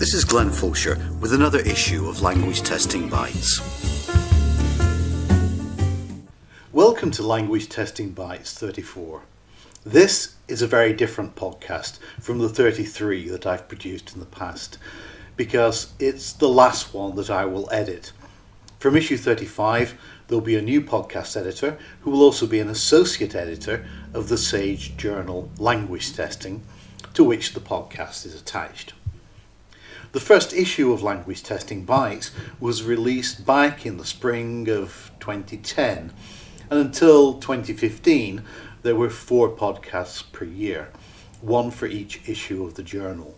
This is Glenn Fulcher with another issue of Language Testing Bytes. Welcome to Language Testing Bytes 34. This is a very different podcast from the 33 that I've produced in the past, because it's the last one that I will edit. From issue 35, there'll be a new podcast editor who will also be an associate editor of the Sage journal Language Testing, to which the podcast is attached. The first issue of Language Testing Bytes was released back in the spring of 2010, and until 2015 there were 4 podcasts per year, one for each issue of the journal.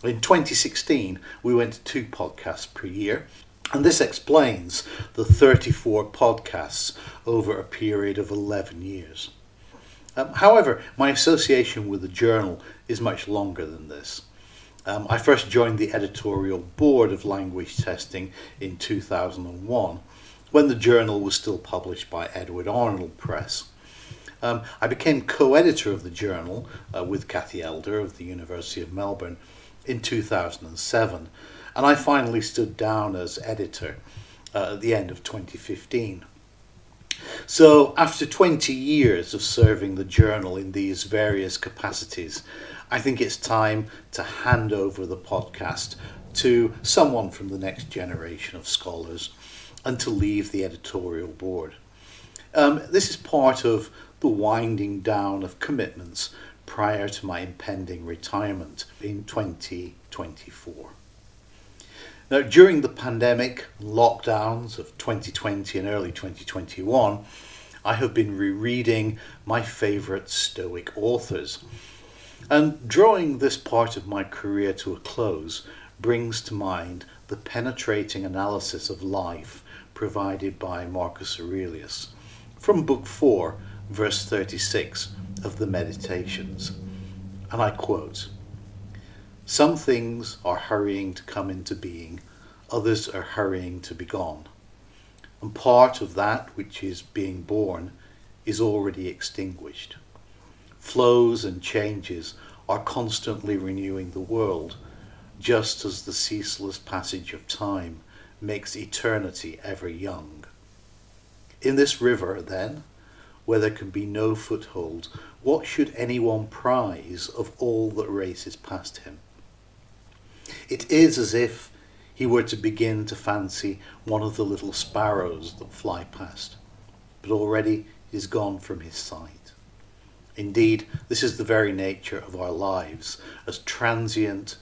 In 2016 we went to 2 podcasts per year, and this explains the 34 podcasts over a period of 11 years. However, my association with the journal is much longer than this. I first joined the editorial board of Language Testing in 2001, when the journal was still published by Edward Arnold Press. I became co-editor of the journal with Cathy Elder of the University of Melbourne in 2007, and I finally stood down as editor at the end of 2015. So after 20 years of serving the journal in these various capacities, I think it's time to hand over the podcast to someone from the next generation of scholars and to leave the editorial board. This is part of the winding down of commitments prior to my impending retirement in 2024. Now, during the pandemic lockdowns of 2020 and early 2021, I have been rereading my favourite Stoic authors. And drawing this part of my career to a close brings to mind the penetrating analysis of life provided by Marcus Aurelius from Book 4, verse 36 of the Meditations. And I quote, "Some things are hurrying to come into being, others are hurrying to be gone. And part of that which is being born is already extinguished. Flows and changes are constantly renewing the world, just as the ceaseless passage of time makes eternity ever young. In this river, then, where there can be no foothold, what should anyone prize of all that races past him? It is as if he were to begin to fancy one of the little sparrows that fly past, but already he is gone from his sight. Indeed, this is the very nature of our lives, as transient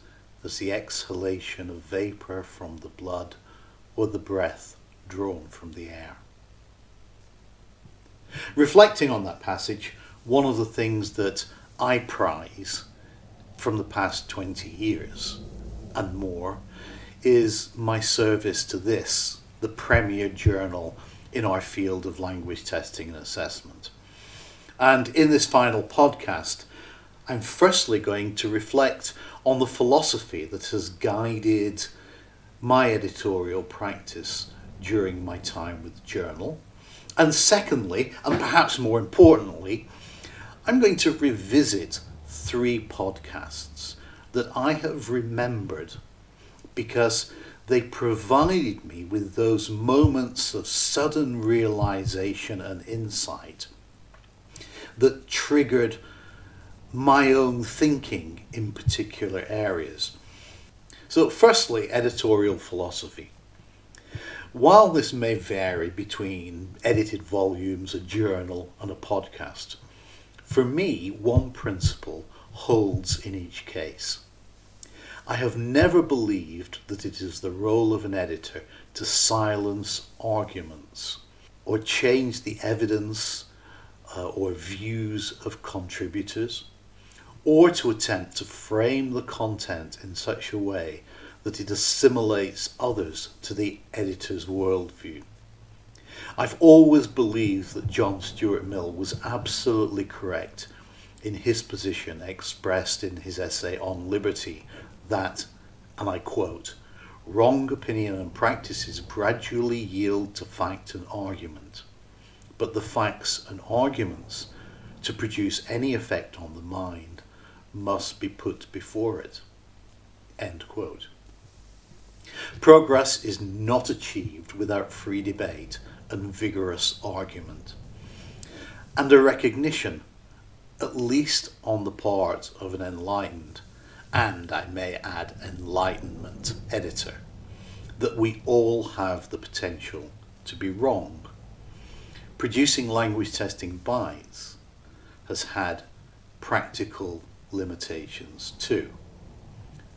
as the exhalation of vapour from the blood or the breath drawn from the air." Reflecting on that passage, one of the things that I prize from the past 20 years and more is my service to this, the premier journal in our field of language testing and assessment. And in this final podcast, I'm firstly going to reflect on the philosophy that has guided my editorial practice during my time with the journal. And secondly, and perhaps more importantly, I'm going to revisit 3 podcasts that I have remembered because they provided me with those moments of sudden realization and insight that triggered my own thinking in particular areas. So firstly, editorial philosophy. While this may vary between edited volumes, a journal and a podcast, for me one principle holds in each case. I have never believed that it is the role of an editor to silence arguments or change the evidence or views of contributors, or to attempt to frame the content in such a way that it assimilates others to the editor's worldview. I've always believed that John Stuart Mill was absolutely correct in his position expressed in his essay on liberty that, and I quote, "Wrong opinion and practices gradually yield to fact and argument, but the facts and arguments, to produce any effect on the mind, must be put before it." End quote. Progress is not achieved without free debate and vigorous argument, and a recognition, at least on the part of an enlightened, and I may add enlightenment editor, that we all have the potential to be wrong. Producing Language Testing Bytes has had practical limitations too,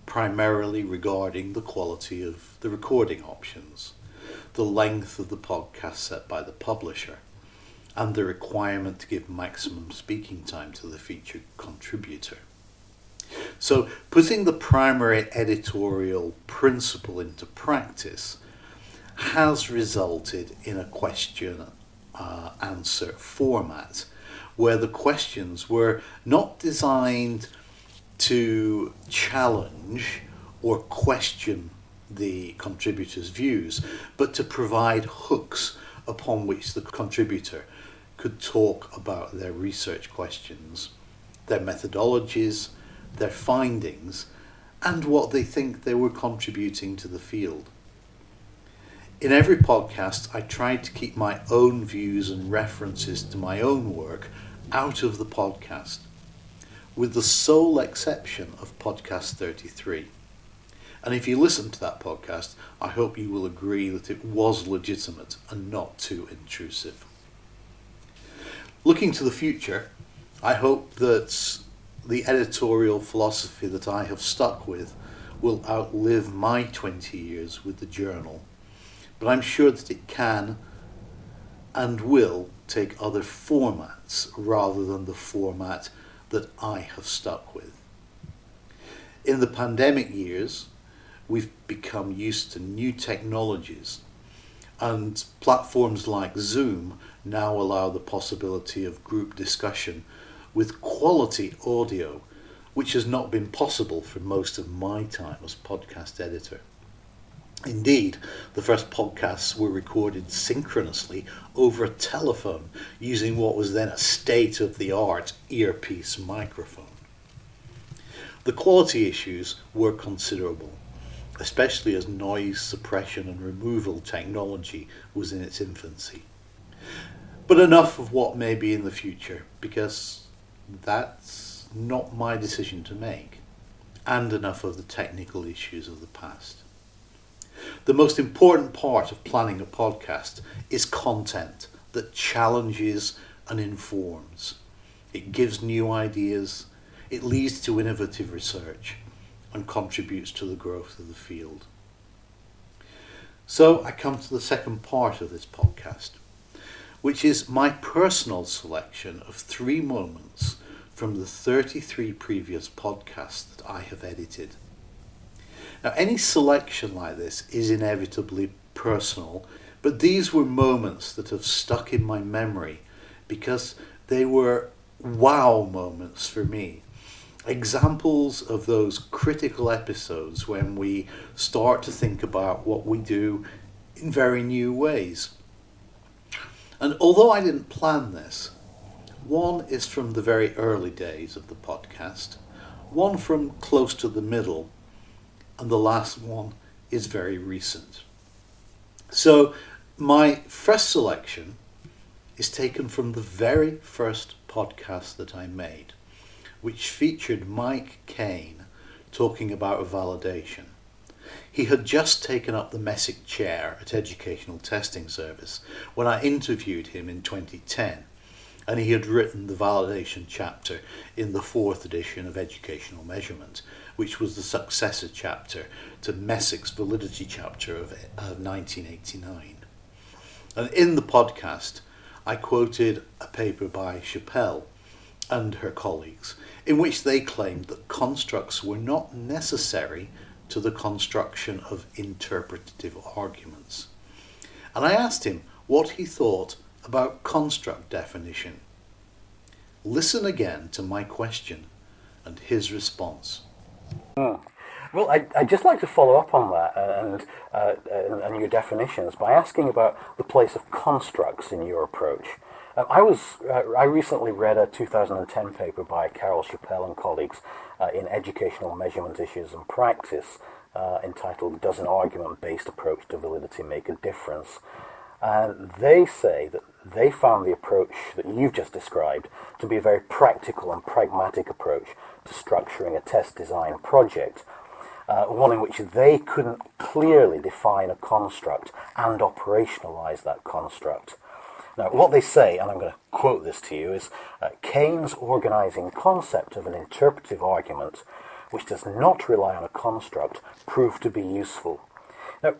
primarily regarding the quality of the recording options, the length of the podcast set by the publisher, and the requirement to give maximum speaking time to the featured contributor. So putting the primary editorial principle into practice has resulted in a question answer format where the questions were not designed to challenge or question the contributor's views, but to provide hooks upon which the contributor could talk about their research questions, their methodologies, their findings, and what they think they were contributing to the field. In every podcast, I tried to keep my own views and references to my own work out of the podcast, with the sole exception of podcast 33. And if you listen to that podcast, I hope you will agree that it was legitimate and not too intrusive. Looking to the future, I hope that the editorial philosophy that I have stuck with will outlive my 20 years with the journal, but I'm sure that it can and will take other formats rather than the format that I have stuck with. In the pandemic years, we've become used to new technologies, and platforms like Zoom now allow the possibility of group discussion with quality audio, which has not been possible for most of my time as podcast editor. Indeed, the first podcasts were recorded synchronously over a telephone using what was then a state-of-the-art earpiece microphone. The quality issues were considerable, especially as noise suppression and removal technology was in its infancy. But enough of what may be in the future, because that's not my decision to make, and enough of the technical issues of the past. The most important part of planning a podcast is content that challenges and informs. It gives new ideas, it leads to innovative research, and contributes to the growth of the field. So I come to the second part of this podcast, which is my personal selection of 3 moments from the 33 previous podcasts that I have edited. Now, any selection like this is inevitably personal, but these were moments that have stuck in my memory because they were wow moments for me. Examples of those critical episodes when we start to think about what we do in very new ways. And although I didn't plan this, one is from the very early days of the podcast, one from close to the middle, and the last one is very recent. So my first selection is taken from the very first podcast that I made, which featured Mike Kane talking about validation. He had just taken up the Messick chair at Educational Testing Service when I interviewed him in 2010, and he had written the validation chapter in the 4th edition of Educational Measurement, which was the successor chapter to Messick's validity chapter of 1989. And in the podcast, I quoted a paper by Chappell and her colleagues, in which they claimed that constructs were not necessary to the construction of interpretative arguments. And I asked him what he thought about construct definition. Listen again to my question and his response. Well, I'd just like to follow up on that and your definitions by asking about the place of constructs in your approach. I recently read a 2010 paper by Carol Chappell and colleagues in Educational Measurement Issues and Practice, entitled "Does an Argument-Based Approach to Validity Make a Difference?" And they say that they found the approach that you've just described to be a very practical and pragmatic approach to structuring a test design project, one in which they couldn't clearly define a construct and operationalize that construct. Now, what they say, and I'm going to quote this to you, is Keynes' organizing concept of an interpretive argument which does not rely on a construct proved to be useful. Now,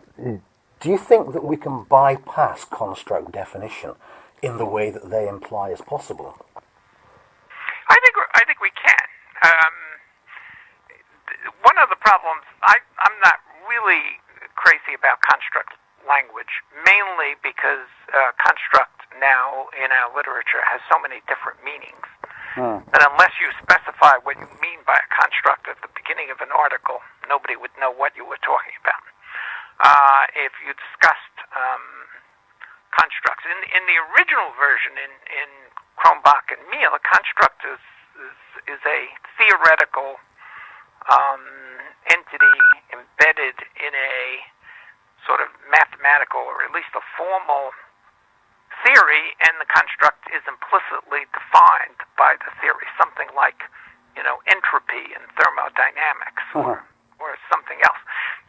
do you think that we can bypass construct definition in the way that they imply is possible? I think we can. One of the problems, I'm not really crazy about construct language, mainly because construct now in our literature has so many different meanings that unless you specify what you mean by a construct at the beginning of an article, nobody would know what you were talking about. If you discussed constructs in the original version in Cronbach and Meal, a construct is a theoretical entity embedded in a sort of mathematical, or at least a formal theory, and the construct is implicitly defined by the theory, something like, entropy in thermodynamics or something else.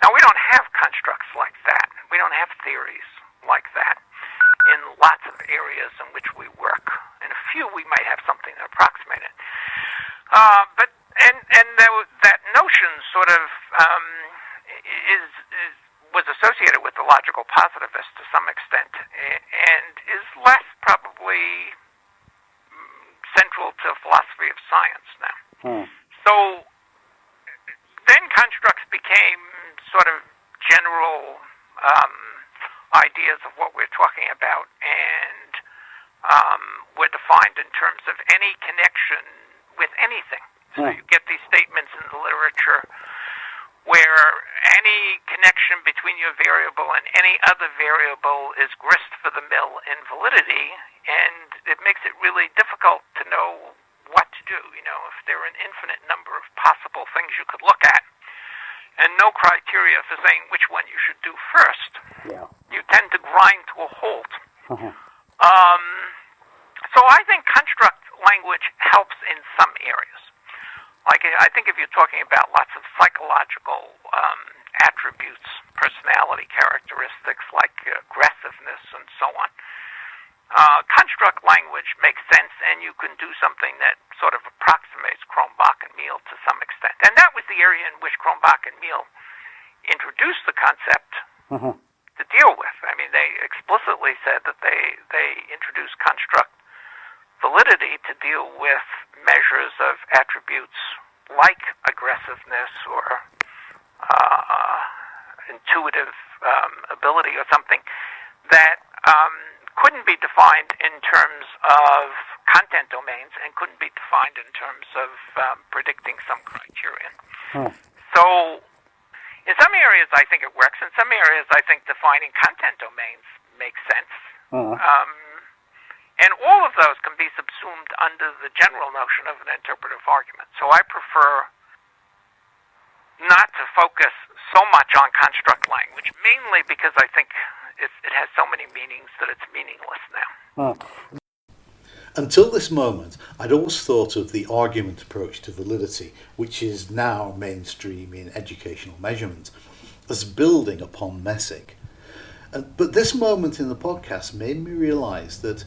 Now, we don't have constructs like that. We don't have theories like that in lots of areas in which we work. In a few, we might have something that approximates it. But that notion sort of was associated with the logical positivist to some extent, and is less probably central to philosophy of science now. So then constructs became sort of general ideas of what we're talking about, and were defined in terms of any connection with anything. So you get these statements in the literature where any connection between your variable and any other variable is grist for the mill in validity, and it makes it really difficult to know what to do. If there are an infinite number of possible things you could look at, and no criteria for saying which one you should do first, you tend to grind to a halt. So I think construct language helps in some areas. Like, I think if you're talking about lots of psychological attributes, personality characteristics like aggressiveness and so on, construct language makes sense, and you can do something that sort of approximates Cronbach and Meal to some extent. And that was the area in which Cronbach and Meal introduced the concept to deal with. I mean, they explicitly said that they introduced construct validity to deal with measures of attributes like aggressiveness or intuitive ability or something that couldn't be defined in terms of content domains and couldn't be defined in terms of predicting some criterion. So in some areas I think it works. In some areas I think defining content domains makes sense. And all of those can be subsumed under the general notion of an interpretive argument. So I prefer not to focus so much on construct language, mainly because I think it has so many meanings that it's meaningless now. Until this moment, I'd always thought of the argument approach to validity, which is now mainstream in educational measurement, as building upon Messick. But this moment in the podcast made me realise that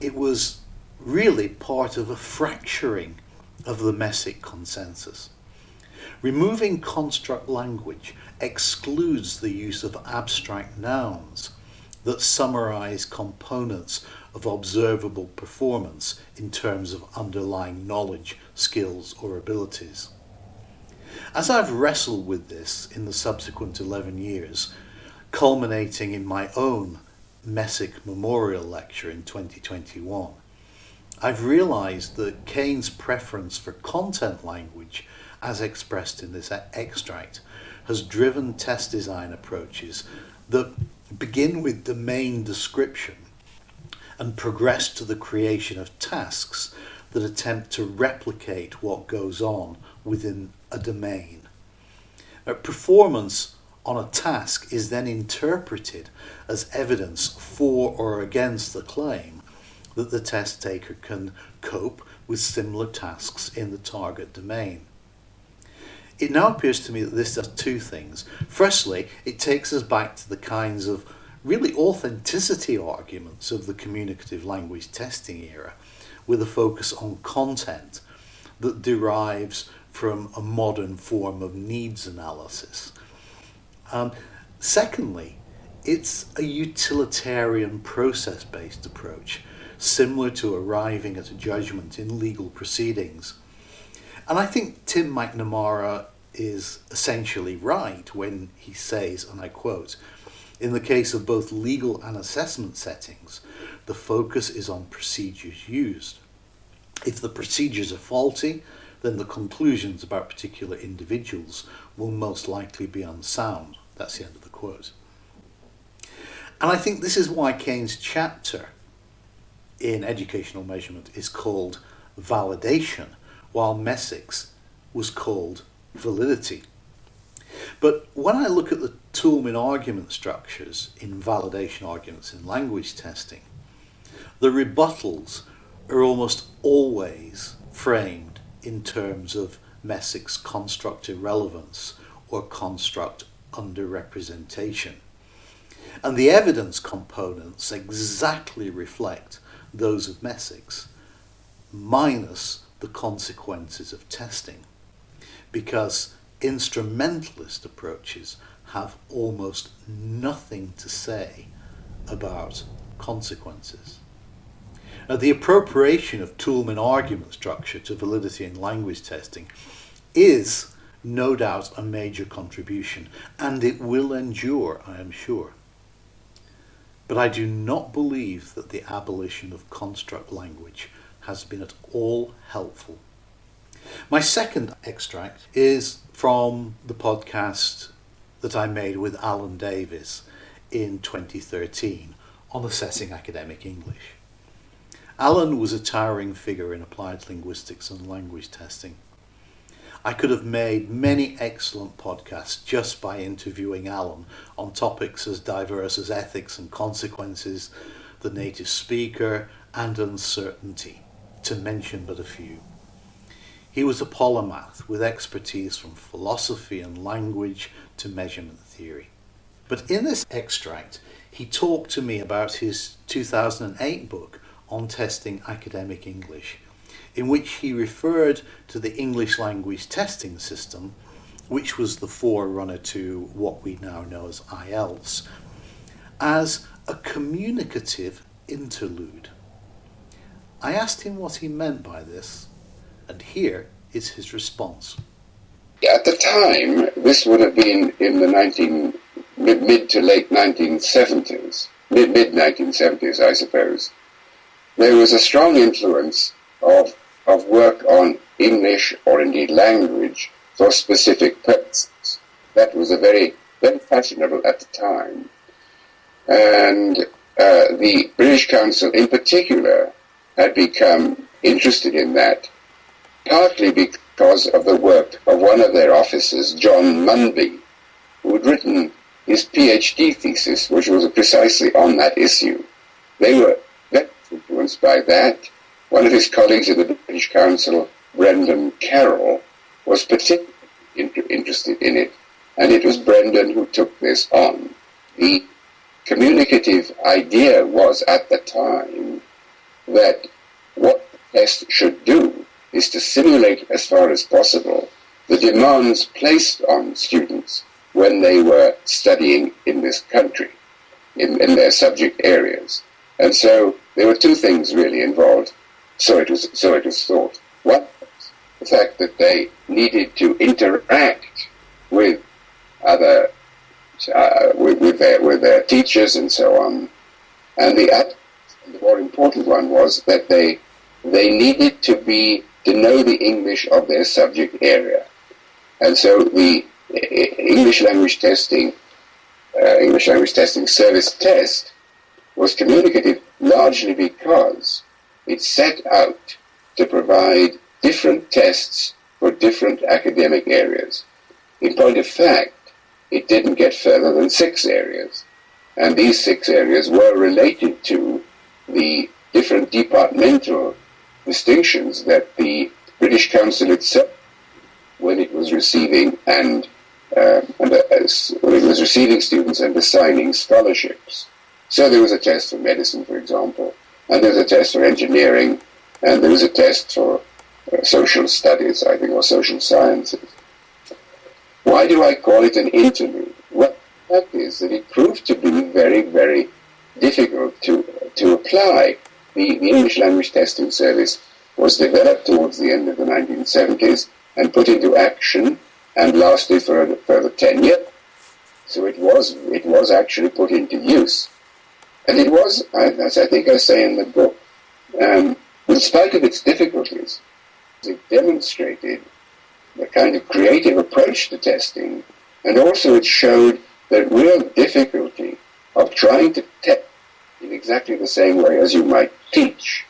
it was really part of a fracturing of the Messick consensus. Removing construct language excludes the use of abstract nouns that summarize components of observable performance in terms of underlying knowledge, skills, or abilities. As I've wrestled with this in the subsequent 11 years, culminating in my own Messick Memorial Lecture in 2021, I've realized that Keynes' preference for content language, as expressed in this extract, has driven test design approaches that begin with domain description and progress to the creation of tasks that attempt to replicate what goes on within a domain. Performance on a task is then interpreted as evidence for or against the claim that the test taker can cope with similar tasks in the target domain. It now appears to me that this does two things. Firstly, it takes us back to the kinds of really authenticity arguments of the communicative language testing era, with a focus on content that derives from a modern form of needs analysis. Secondly, it's a utilitarian process-based approach, similar to arriving at a judgment in legal proceedings. And I think Tim McNamara is essentially right when he says, and I quote, "In the case of both legal and assessment settings, the focus is on procedures used. If the procedures are faulty, then the conclusions about particular individuals will most likely be unsound." That's the end of the quote. And I think this is why Kane's chapter in educational measurement is called validation, while Messick's was called validity. But when I look at the Toulmin argument structures in validation arguments in language testing, the rebuttals are almost always framed in terms of Messick's construct irrelevance or construct underrepresentation. And the evidence components exactly reflect those of Messick's, minus the consequences of testing, because instrumentalist approaches have almost nothing to say about consequences. Now, the appropriation of Toulmin argument structure to validity in language testing is no doubt a major contribution, and it will endure, I am sure. But I do not believe that the abolition of construct language has been at all helpful. My second extract is from the podcast that I made with Alan Davis in 2013 on assessing academic English. Alan was a towering figure in applied linguistics and language testing. I could have made many excellent podcasts just by interviewing Alan on topics as diverse as ethics and consequences, the native speaker, and uncertainty, to mention but a few. He was a polymath with expertise from philosophy and language to measurement theory. But in this extract, he talked to me about his 2008 book on testing academic English, in which he referred to the English language testing system, which was the forerunner to what we now know as IELTS, as a communicative interlude. I asked him what he meant by this, and here is his response. At the time, this would have been in the mid to late 1970s, mid-1970s, I suppose. There was a strong influence of work on English, or indeed language, for specific purposes. That was very, very fashionable at the time. And the British Council in particular had become interested in that, partly because of the work of one of their officers, John Munby, who had written his PhD thesis, which was precisely on that issue. They were very influenced by that. One of his colleagues in the British Council, Brendan Carroll, was particularly interested in it, and it was Brendan who took this on. The communicative idea was at the time that what the test should do is to simulate as far as possible the demands placed on students when they were studying in this country, in their subject areas. And so there were two things really involved. So it was thought. One, the fact that they needed to interact with other, with their teachers and so on. And the more important one was that they needed to know the English of their subject area. And so the English language testing service test was communicative largely because it set out to provide different tests for different academic areas. In point of fact, it didn't get further than 6 areas. And these 6 areas were related to the different departmental distinctions that the British Council itself, when it was receiving students and assigning scholarships. So there was a test for medicine, for example, and there was a test for engineering, and there was a test for social studies, I think, or social sciences. Why do I call it an interlude? Well, the fact is that it proved to be very, very difficult to apply. The English Language Testing Service was developed towards the end of the 1970s and put into action and lasted for a further 10 years. So it was actually put into use. And it was, as I think I say in the book, in spite of its difficulties, it demonstrated the kind of creative approach to testing, and also it showed the real difficulty of trying to test in exactly the same way as you might teach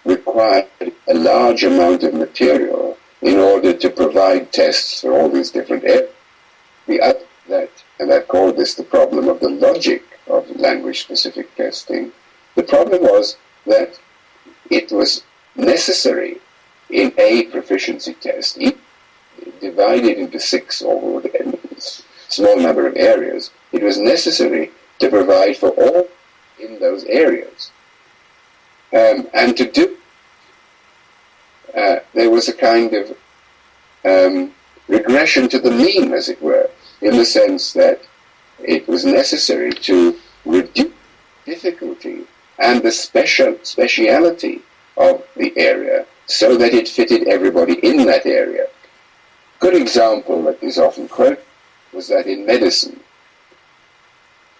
required a large amount of material in order to provide tests for all these different areas. And I call this the problem of the logic of language-specific testing. The problem was that it was necessary in a proficiency test, divided into 6 or a small number of areas. It was necessary to provide for all in those areas. And to do, there was a kind of regression to the mean, as it were, in the sense that it was necessary to reduce difficulty and the speciality of the area so that it fitted everybody in that area. Good example that is often quoted was that in medicine,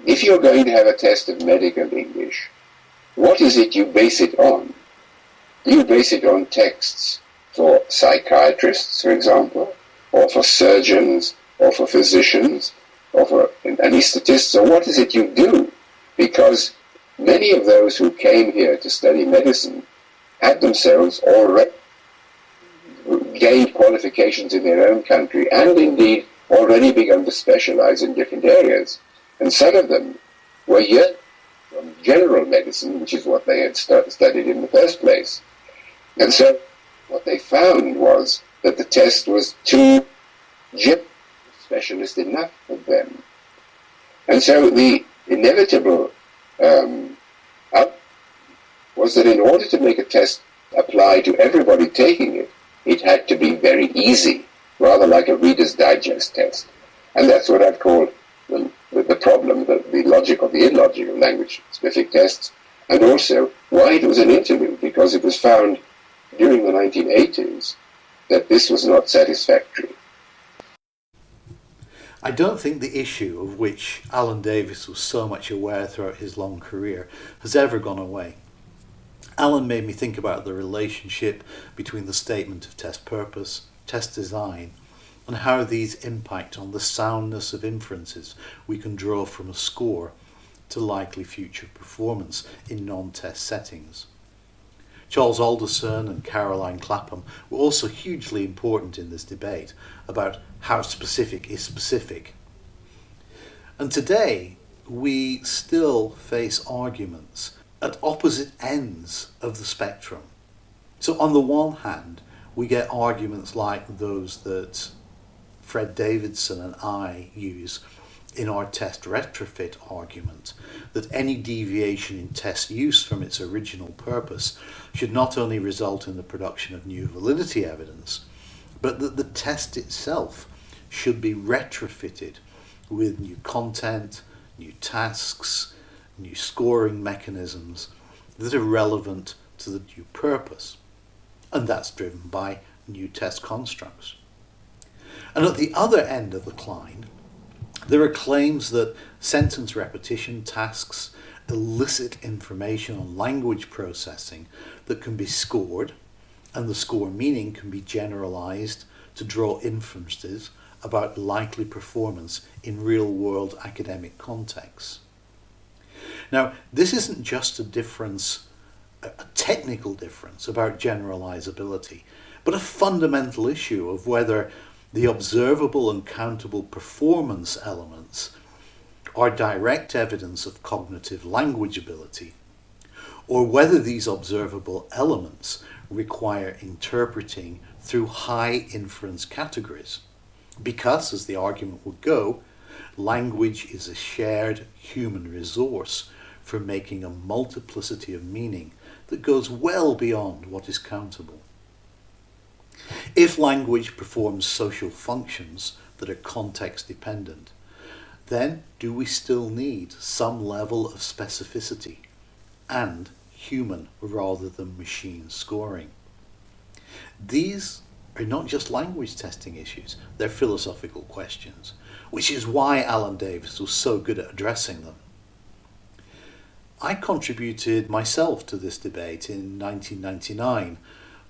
if you're going to have a test of medical English, what is it you base it on? Do you base it on texts for psychiatrists, for example, or for surgeons, or for physicians, or for anesthetists, or what is it you do? Because many of those who came here to study medicine had themselves already gained qualifications in their own country and indeed already begun to specialize in different areas. And some of them were years from general medicine, which is what they had studied in the first place. And so what they found was that the test was too specialist enough for them. And so the inevitable was that in order to make a test apply to everybody taking it, it had to be very easy, rather like a Reader's Digest test. And that's what I've called the problem, the logic or the illogic of language-specific tests, and also why it was an interlude, because it was found during the 1980s that this was not satisfactory. I don't think the issue of which Alan Davies was so much aware throughout his long career has ever gone away. Alan made me think about the relationship between the statement of test purpose, test design, and how these impact on the soundness of inferences we can draw from a score to likely future performance in non-test settings. Charles Alderson and Caroline Clapham were also hugely important in this debate about how specific is specific. And today, we still face arguments at opposite ends of the spectrum. So on the one hand, we get arguments like those that Fred Davidson and I use in our test retrofit argument, that any deviation in test use from its original purpose should not only result in the production of new validity evidence, but that the test itself should be retrofitted with new content, new tasks, new scoring mechanisms that are relevant to the new purpose. And that's driven by new test constructs. And at the other end of the line, there are claims that sentence repetition tasks elicit information on language processing that can be scored, and the score meaning can be generalized to draw inferences about likely performance in real-world academic contexts. Now, this isn't just a difference, a technical difference about generalizability, but a fundamental issue of whether the observable and countable performance elements are direct evidence of cognitive language ability, or whether these observable elements require interpreting through high inference categories. Because, as the argument would go, language is a shared human resource for making a multiplicity of meaning that goes well beyond what is countable. If language performs social functions that are context dependent, then do we still need some level of specificity and human rather than machine scoring? These are not just language testing issues, they're philosophical questions, which is why Alan Davis was so good at addressing them. I contributed myself to this debate in 1999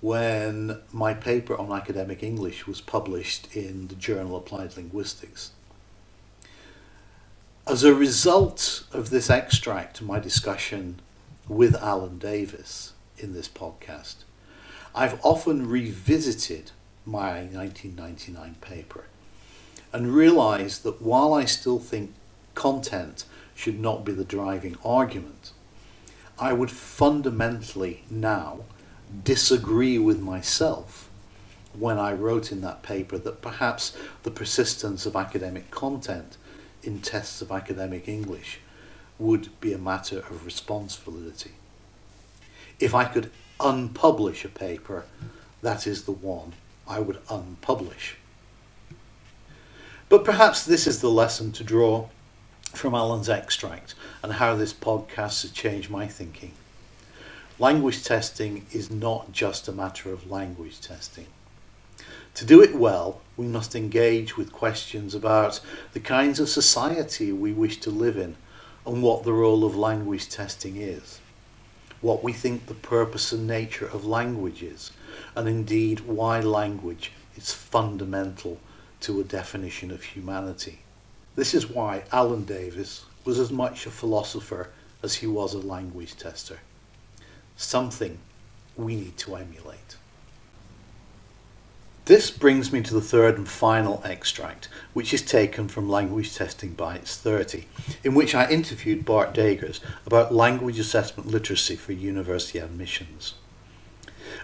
when my paper on academic English was published in the journal Applied Linguistics. As a result of this extract, my discussion with Alan Davis in this podcast, I've often revisited my 1999 paper and realised that while I still think content should not be the driving argument, I would fundamentally now disagree with myself when I wrote in that paper that perhaps the persistence of academic content in tests of academic English would be a matter of response validity. If I could unpublish a paper, that is the one I would unpublish. But perhaps this is the lesson to draw from Alan's extract and how this podcast has changed my thinking. Language testing is not just a matter of language testing. To do it well, we must engage with questions about the kinds of society we wish to live in and what the role of language testing is, what we think the purpose and nature of language is, and indeed why language is fundamental to a definition of humanity. This is why Alan Davis was as much a philosopher as he was a language tester. Something we need to emulate. This brings me to the third and final extract, which is taken from Language Testing Bytes 30, in which I interviewed Bart Dagers about language assessment literacy for university admissions.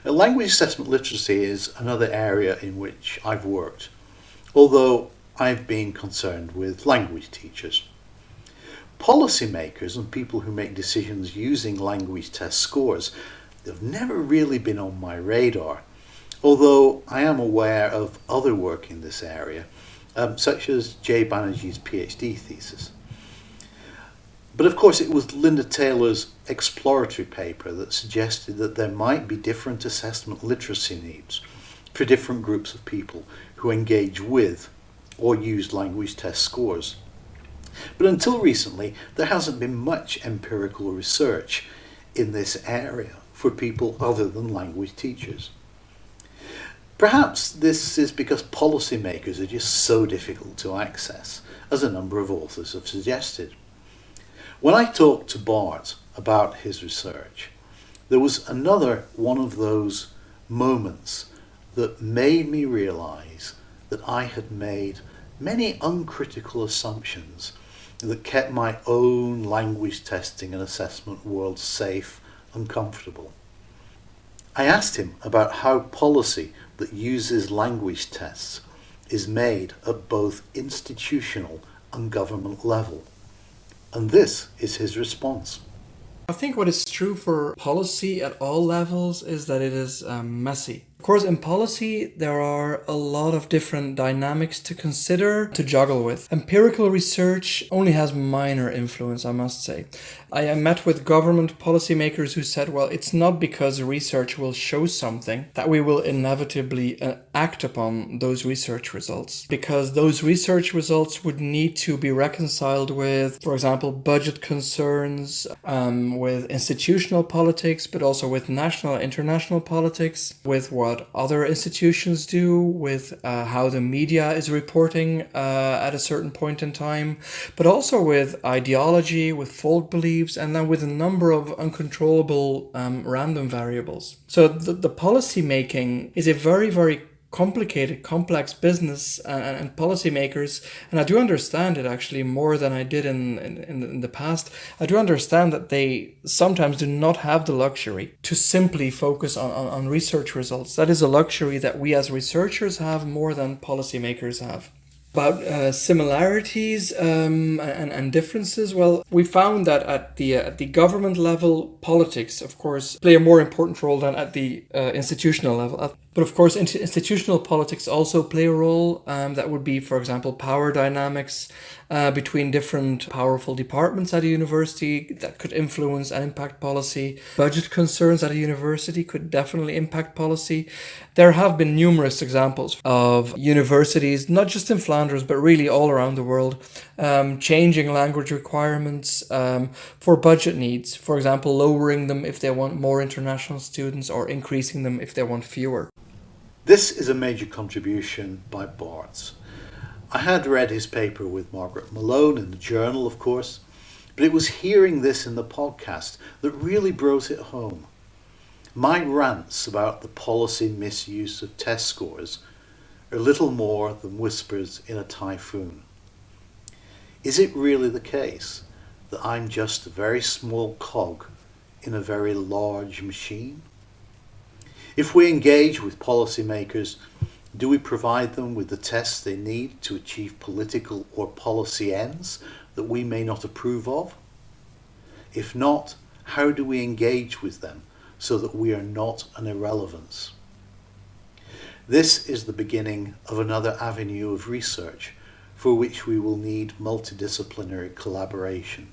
Language assessment literacy is another area in which I've worked, although I've been concerned with language teachers. Policymakers and people who make decisions using language test scores have never really been on my radar, although I am aware of other work in this area, such as Jay Banerjee's PhD thesis. But of course it was Linda Taylor's exploratory paper that suggested that there might be different assessment literacy needs for different groups of people who engage with or use language test scores. But until recently, there hasn't been much empirical research in this area for people other than language teachers. Perhaps this is because policymakers are just so difficult to access, as a number of authors have suggested. When I talked to Bart about his research, there was another one of those moments that made me realise that I had made many uncritical assumptions that kept my own language testing and assessment world safe and comfortable. I asked him about how policy that uses language tests is made at both institutional and government level. And this is his response. I think what is true for policy at all levels is that it is messy. Of course, in policy, there are a lot of different dynamics to consider, to juggle with. Empirical research only has minor influence, I must say. I met with government policymakers who said, well, it's not because research will show something that we will inevitably act upon those research results. Because those research results would need to be reconciled with, for example, budget concerns, with institutional politics, but also with national and international politics, with what other institutions do, with how the media is reporting at a certain point in time, but also with ideology, with fault beliefs, and then with a number of uncontrollable random variables. So the policy making is a very, very complicated, complex business and policymakers, and I do understand it actually more than I did in the past. I do understand that they sometimes do not have the luxury to simply focus on research results. That is a luxury that we as researchers have more than policymakers have. About similarities and differences, well, we found that at the government level, politics, of course, play a more important role than at the institutional level. But of course, institutional politics also play a role. That would be, for example, power dynamics between different powerful departments at a university that could influence and impact policy. Budget concerns at a university could definitely impact policy. There have been numerous examples of universities, not just in Flanders, but really all around the world, changing language requirements for budget needs. For example, lowering them if they want more international students or increasing them if they want fewer. This is a major contribution by Bart's. I had read his paper with Margaret Malone in the journal, of course, but it was hearing this in the podcast that really brought it home. My rants about the policy misuse of test scores are little more than whispers in a typhoon. Is it really the case that I'm just a very small cog in a very large machine? If we engage with policymakers, do we provide them with the tests they need to achieve political or policy ends that we may not approve of? If not, how do we engage with them so that we are not an irrelevance? This is the beginning of another avenue of research for which we will need multidisciplinary collaboration,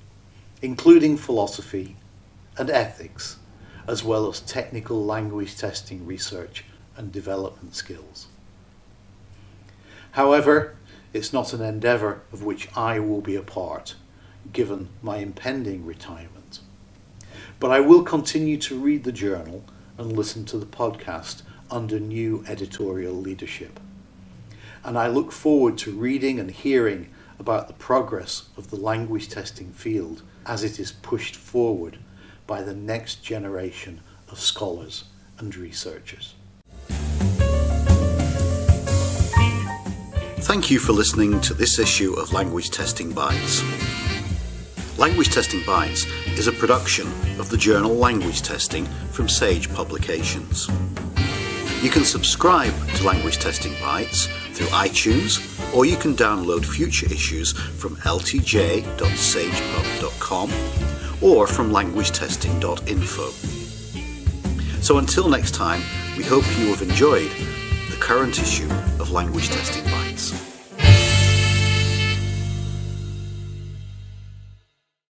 including philosophy and ethics, as well as technical language testing research and development skills. However, it's not an endeavour of which I will be a part, given my impending retirement. But I will continue to read the journal and listen to the podcast under new editorial leadership. And I look forward to reading and hearing about the progress of the language testing field as it is pushed forward by the next generation of scholars and researchers. Thank you for listening to this issue of Language Testing Bytes. Language Testing Bytes is a production of the journal Language Testing from Sage Publications. You can subscribe to Language Testing Bytes through iTunes, or you can download future issues from ltj.sagepub.com or from languagetesting.info. So until next time, we hope you have enjoyed the current issue of Language Testing Bytes.